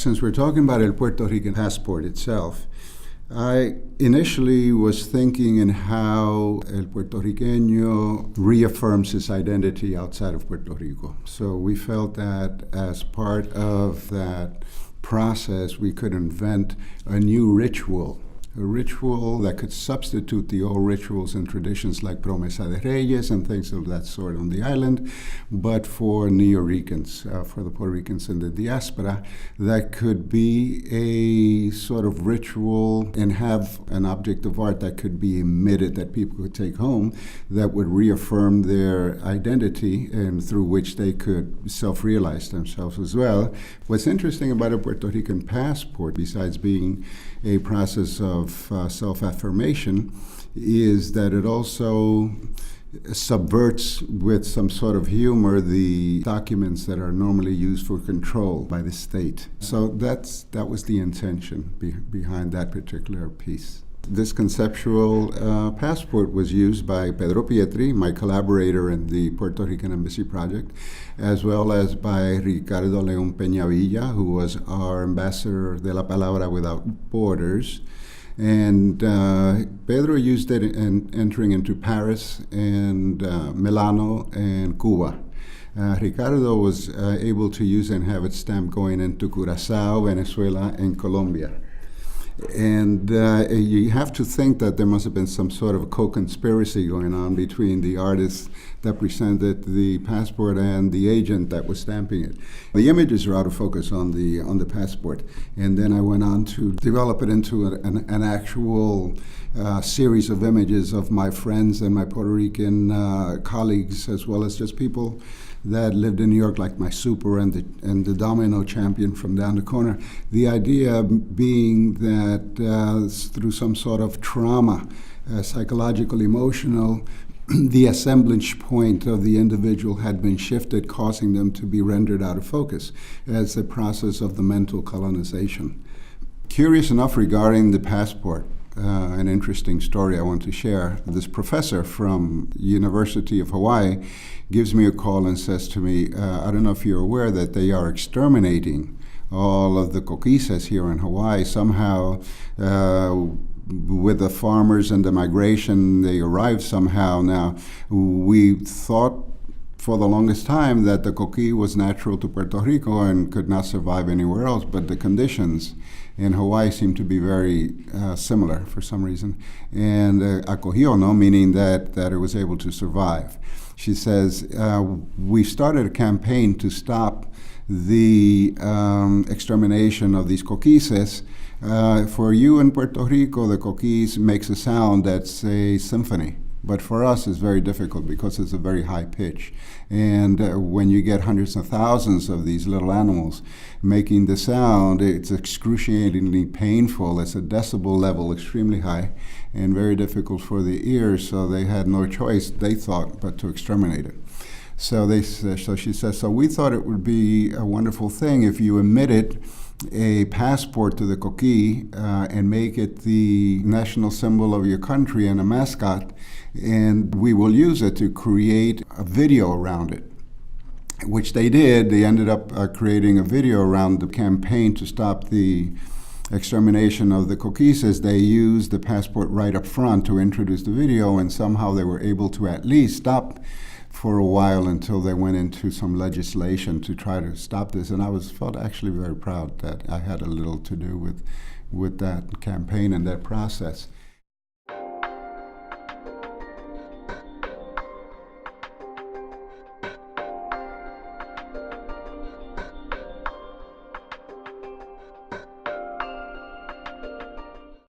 since we're talking about El Puerto Rican Passport itself, I initially was thinking in how El Puertorriqueño reaffirms his identity outside of Puerto Rico. So we felt that as part of that process, we could invent a new ritual, a ritual that could substitute the old rituals and traditions like Promesa de Reyes and things of that sort on the island, but for Neo-Ricans, for the Puerto Ricans in the diaspora, that could be a sort of ritual and have an object of art that could be emitted, that people could take home, that would reaffirm their identity and through which they could self-realize themselves as well. What's interesting about a Puerto Rican passport, besides being a process of self-affirmation, is that it also subverts with some sort of humor the documents that are normally used for control by the state. So that was the intention behind that particular piece. This conceptual passport was used by Pedro Pietri, my collaborator in the Puerto Rican Embassy project, as well as by Ricardo León Peñavilla, who was our ambassador de la Palabra Without Borders. And Pedro used it in entering into Paris and Milano and Cuba. Ricardo was able to use it and have it stamped going into Curaçao, Venezuela, and Colombia. And you have to think that there must have been some sort of a co-conspiracy going on between the artist that presented the passport and the agent that was stamping it. The images are out of focus on the passport, and then I went on to develop it into an actual series of images of my friends and my Puerto Rican colleagues, as well as just people that lived in New York, like my super and the domino champion from down the corner. The idea being that through some sort of trauma, psychological, emotional, the assemblage point of the individual had been shifted, causing them to be rendered out of focus as a process of the mental colonization. Curious enough regarding the passport, an interesting story I want to share. This professor from University of Hawaii gives me a call and says to me, I don't know if you're aware that they are exterminating all of the coquises here in Hawaii. Somehow, with the farmers and the migration, they arrived somehow. Now, we thought for the longest time that the coquí was natural to Puerto Rico and could not survive anywhere else, but the conditions in Hawaii seem to be very similar for some reason. And acogió, no, meaning that it was able to survive. She says, we started a campaign to stop the extermination of these coquises. For you in Puerto Rico, the coquís makes a sound that's a symphony. But for us, it's very difficult because it's a very high pitch. And when you get hundreds of thousands of these little animals making the sound, it's excruciatingly painful. It's a decibel level extremely high and very difficult for the ears. So they had no choice, they thought, but to exterminate it. So she says, so we thought it would be a wonderful thing if you emitted a passport to the coquí and make it the national symbol of your country and a mascot, and we will use it to create a video around it, which they did. They ended up creating a video around the campaign to stop the extermination of the coquises. They used the passport right up front to introduce the video, and somehow they were able to at least stop for a while until they went into some legislation to try to stop this. And I felt actually very proud that I had a little to do with that campaign and that process.